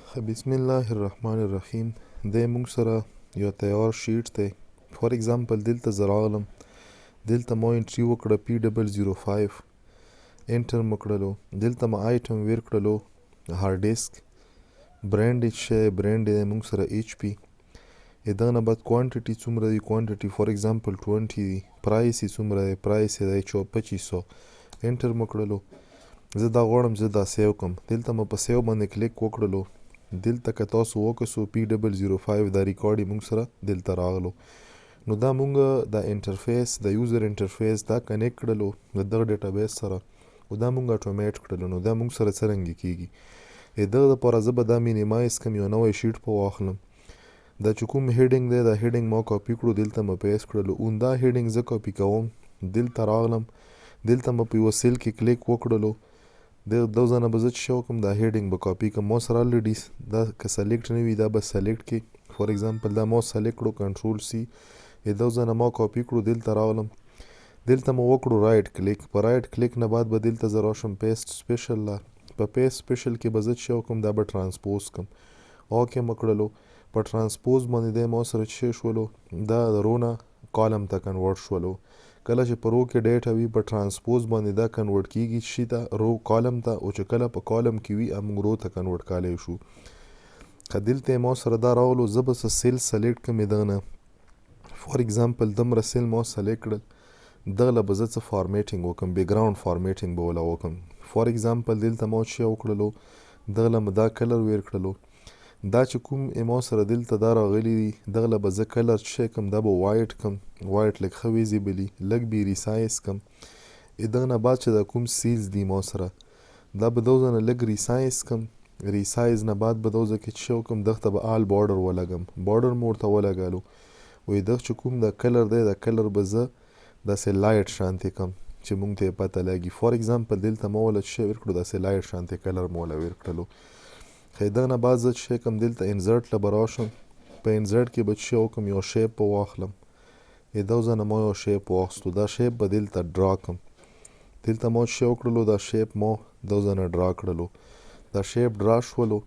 بسم الله الرحمن الرحیم. د موږ سره یو تیار شیټ دی. فار ایگزامپل دلته زه راغلم، دلته ما انټري وکړه P005 انټر مو کړلو، دلته ما آیټم ویر کړلو هارد ډیسک، برانډ یې شی برانډ یې موږ سره HP. دغه نه بعد کوانټیټي څومره دی، کوانټیټي فار ایگزامپل 20 دی، پرایس یې څومره دی، پرایس یې دی 2500. انټر مو کړلو، زه دا غواړم زه دا سیو کړم، دلته مو په سیو باندې کلیک وکړلو. دلته که تاسو وکړو P005 دا ریکارډ موږ سره دلته راغلو. نو دا موږ د انټرفیس د یوزر انټرفیس دا کنیکټ کړلو د دغه ډیټابیس سره او دا موږ اټومیټ کړلو. نو دا موږ سره څرنګه کیږي، دغه لپاره زه به دا مینیمایز کړم، یو نوی شیټ په واخلم. دا چې کوم هیډینګ دی دا هیډینګ ما کاپی کړو، دلته مو پیسټ کړلو. اون دا هیډینګ زه کاپی کوم، دلته راغلم، دلته مو په یو سیل کې کلیک وکړلو. دو ځنه به زه چې وکړم دا هیډینګ به کاپی کړم. ما سره الریډي دا که سلیکټ نه وي دا به سلیکټ کې، فار ایگزامپل دا ما سلیکټ کړو کنټرول C، دو ځنه ما کاپی کړو، دلته راغلم، دلته مو وکړو رایټ کلیک. په رایټ کلیک نه بعد به دلته زه راشم پیسټ سپیشل لا، په پیسټ سپیشل کې به زه چې وکړم دا به ترانسپوز کړم. اوکې مو کړلو، په ترانسپوز باندې دی ما سره چې شولو دا رونه کالم ته کنورټ شولو. کله چې په رو کې ډیټا وي په ترانسپوز باندې دا کنورټ کیږي شي ته رو کالم ته، او چې کله په کالم کې وي موږ رو ته کنورټ کالی شو. که دلته ما سره دا راغلو زه به څه سیل سلیکټ کړم دغه نه، فار ایگزامپل دومره سیل ما سلیکټ کړل، دغه له به زه څه فارمیټینګ وکړم، بیکګراوند فارمیټینګ به وله وکړم. فار ایگزامپل دلته ما چې وکړلو دغه له مې دا کلر ویر کړلو، دا چې کوم ما سره دلته دا راغلی دی دغه له به زه کلر چې کم دا به وایټ کم، وایټ لږ ښه ویزیبلی، لږ بې ریسایز کم. دغه نه بعد چې دا کوم سیلز دی ما سره دا به دو ځنه لږ ریسایز کم، ریسایز نه بعد به دو ځکه چې وکم دغه ته به آل بارډر ولګم، بارډر مو ورته ولګالو. وایي دغه چې کوم دا کلر دی دا کلر به زه داسې لایټ شانتې کم چې مونږ ته یې پته لګي. فار ایگزامپل دلته ما وله چې ویر کړو داسې لایټ شانتې کلر مو وله ویر کړلو. دغه نه بعد زه چې کوم دلته انزرټ له به راشم، په انزرټ کې به چې وکم یو شیپ به واخلم، دو ځنه ما یو شیپ واخستو، دا شیپ به دلته ډرا کم. دلته ما چې وکړلو دا شیپ ما دو ځنه ډرا کړلو، دا شیپ ډرا شولو.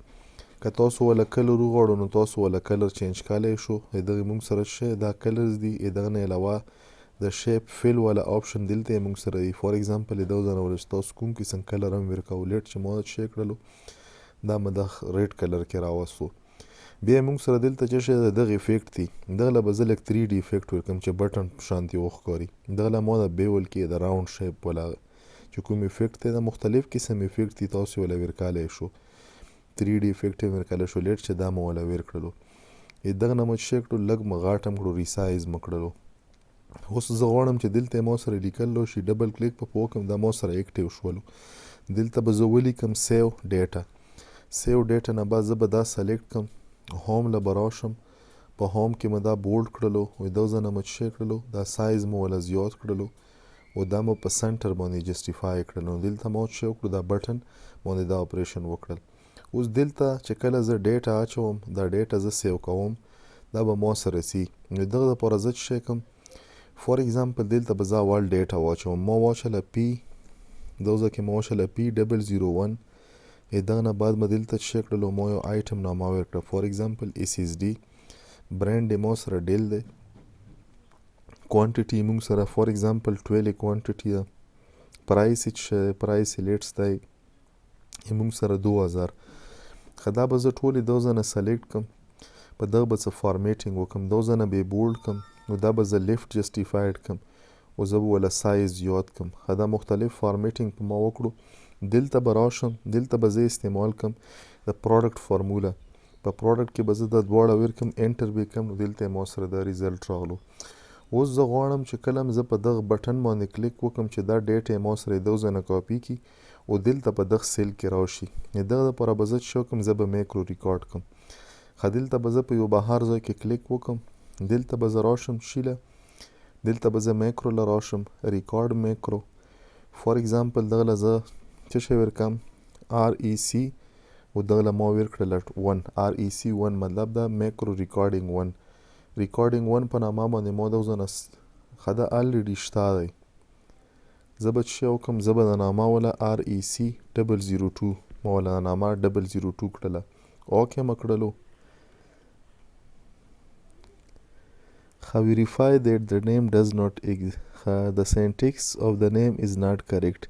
که تاسو وله کلر وغواړو نو تاسو وله کلر چینج کالی شو. دغه موږ سره چې دا کلرز دي، دغه نه علاوه د شیپ فیل والا آپشن دلته موږ سره دی. فار ایگزامپل دو ځنه وله چې تاسو کوم قسم کلر هم ویر کوو، لیټ چې ما چې کړلو دا مې د ریډ کلر کې راوستو. بیا موږ سره دلته چې شی دغه افیکټ دی، دغه له به زه لږ 3D افیکټ ورکړم چې بټن شانتې وښکاري. دغه له ما د بیول کې د راوند شیپ والا چې کوم افیکټ دی، د مختلف قسم افیکټ دی تاسو وله ویر کالی شو، 3D افیکټ یې ویر کالی شو. لیټ چې دا مو وله ویر کړلو، دغه نه مو چې کړو لږ مو غاټ هم کړو، ریسایز مو کړلو. اوس زه غواړم چې دلته ما سره لیکلو شي، ډبل کلیک په وکړم دا ما سره اکټیو شولو. دلته به زه ولیکم سیو ډیټا، سیو ډیټا نه بعد زه به دا سلیکټ کم، هوم له به راشم، په هوم کې مو دا بولډ کړلو، دو ځنه مو چې کړلو دا سایز مو وله زیات کړلو او دا مو په سنټر باندې جسټیفای کړلو. دلته مو چې وکړو دا بټن باندې دا اپریشن وکړل. اوس دلته چې کله زه ډیټا اچوم دا ډیټا زه سیو کوم دا به ما سره سي. دغه لپاره زه چې کوم فار ایگزامپل دلته به زه اول ډیټا واچوم، ما واچله پی، دو ځکه ما واچله P001. دغه نه بعد مې دلته چې کړلو ما یو آیټم نامه ویر کړه، فار ایگزامپل SSD، برانډ یې ما سره ډیل دی، کوانټیټي موږ سره فار ایگزامپل 12 کوانټیټي ده، پرایس چې پرایس لیټس دی موږ سره 2000. دا به زه ټولې دو ځنه سلیکټ کم، په دغه به څه فارمیټینګ وکم، دو ځنه به بولډ کم، نو دا به زه لیفت جسټیفاید کم او زه به وله سایز زیات کم. دا مختلف فارمیټینګ په ما وکړو. دلته به راشم، دلته به زه استعمال کم د پروډکټ فارموله، په پروډکټ کې به زه دا دواړه ویر کم، انټر به کم، نو دلته ما سره دا ریزلټ راغلو. اوس زه غواړم چې کله زه په دغه بټن باندې کلیک وکم چې دا ډیټا ما سره دو ځنه کاپی کی او دلته په دغه سیل کې راشي. دغه لپاره به زه چې وکم زه به میکرو ریکارډ کم. دلته به زه په یو بهر ځای کې کلیک وکم، دلته به زه راشم شیله، دلته به زه میکرو له راشم، ریکارډ میکرو. فار ایگزامپل دغه له زه چې شی ویر کم REC او دغه له ما ویر کړله 1 REC1 مطلب دا میکرو ریکارډینګ 1. ریکارډینګ 1 په نامه باندې ما دو ځنه دا الریډي شته دی. زه به چې وکم زه به د نامه وله REC002 ما وله نامه 002 کړله اوکې مکړلو. Verify that the name does not exist. The syntax of the name is not correct.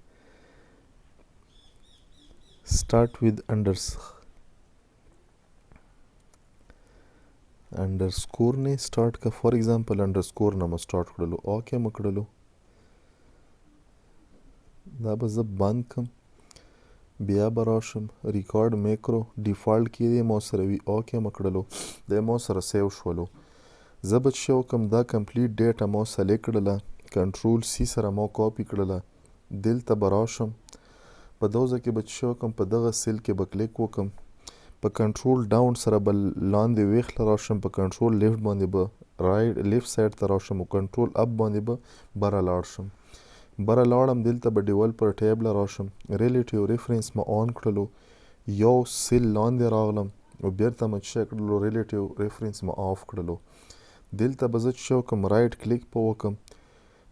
Start with underscore ne start ka. For example underscore نه مو start کړلو. اوکې مکړلو. دا به زه بند کم. بیا به راشم ریکارډ میکرو ډیفالټ کې دی مو سره وي. اوکې مکړلو. دی مو سره سیو شولو. زه به چې وکم دا کمپلیټ ډیټا مو سلیکټ کړله. کنټرول سی سره مو کاپی کړله. دلته به راشم. په دوزه کې به چې وکم په دغه سیل کې به کلیک وکم. په کنټرول ډاون سره به لاندې ویخله راشم. په کنټرول لیفټ باندې به لیفټ سایډ ته راشم او کنټرول اپ باندې به بره لاړ شم. بره لاړم. دلته به ډیولپر ټیب له راشم. ریلیټیو ریفرنس ما آن کړلو. یو سیل لاندې راغلم او بیرته مې چې کړلو ریلیټیو ریفرنس ما آف کړلو. دلته به زه چې وکم رایټ کلیک په وکم.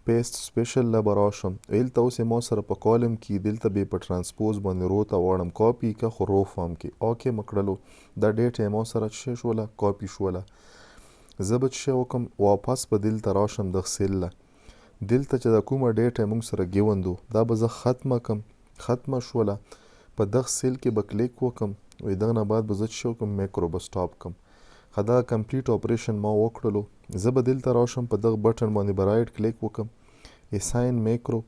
پیسټ سپیشل له به راشم. دلته اوس یې ما سره په کالم کې دلته به په ټرانسپوز باندې رو ته واړم. کاپي که خو رو فارم کې. اوکې مکړلو. دا ډیټا یې ما سره چې شوله کاپي شوله. زه به چې وکم واپس به دلته راشم د سیل له. دلته چې د کومه ډیټا موږ سره ګیوندو دا به زه ختمه کم. ختمه شوله. په دغه سیل کې به کلیک وکم. وی دغه نه بعد به زه چې وکم میکرو به سټاپ کم. دا کمپلیټ اپریشن ما وکړلو. زه به دلته راشم په دغه بټن باندې به رایټ کلیک وکم. اساین میکرو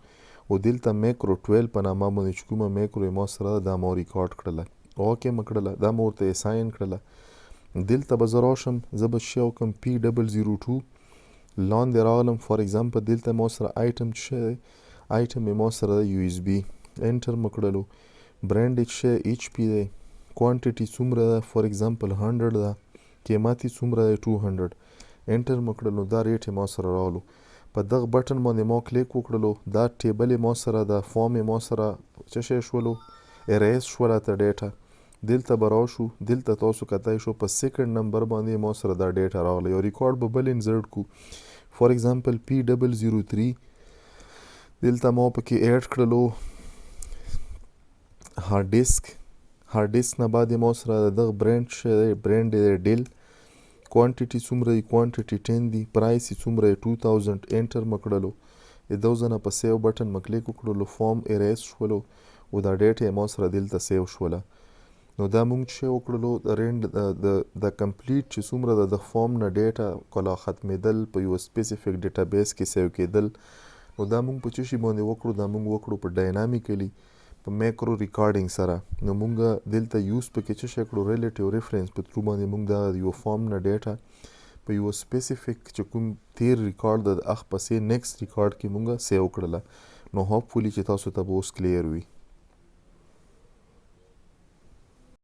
او دلته میکرو 12 په نامه باندې چې کومه میکرو ما سره دا ما ریکارډ کړله. اوکې مکړله. دا مو ورته اساین کړله. دلته به زه راشم. زه به چې وکم P002 لاندې راغلم. فار ایگزامپل دلته ما سره آیټم چې آیټم ما سره USB انټر مکړلو. برانډ چې HP دی. کوانټیټي څومره ده؟ فار ایگزامپل 100 ده. قیمت یې څومره دی؟ 200. انټر مکړلو. دا ریټ ما سره راغلو. په دغه بټن باندې ما کلیک وکړلو. دا ټیبل ما سره د فارم ما سره څه شی شولو اریز شوله ته ډیټا. دلته به راشو. دلته تاسو کتای شو په سیکنډ نمبر باندې ما سره دا ډیټا راغله. یو ریکارډ به بل انزرټ کو. فار ایگزامپل P003 دلته ما پکې ایډ کړلو هارد ډیسک. هارد ډیسک نه بعد ما سره دغه برانډ شه برانډ دی ډیل. کوانټیټي څومره دی؟ کوانټیټي 10 دی. پرایس یې څومره دی؟ 2000. انټر مکړلو. دوزه نه په سیو بټن ما کلیک وکړلو. فارم اریز شولو او دا ډیټا ما سره دلته سیو شوله. نو دا مونږ چې وکړلو د کمپلیټ چې څومره د فارم نه ډیټا کله ختمېدل په یو سپیسیفیک ډیټابیس کې سیو کېدل. نو دا مونږ په څه شي باندې وکړو؟ دا مونږ وکړو په ډاینامیکلی په میکرو ریکارډینګ سره. نو مونږ دلته یوز پکې څه شی کړو؟ ریلیټیو ریفرنس په ترو باندې مونږ دا یو فارم نه ډیټا په یو سپیسیفیک چې کوم تیر ریکارډ د اخ پسې نیکسټ ریکارډ کې مونږ سیو کړله. نو هوپفولي چې تاسو ته به اوس کلیر وي.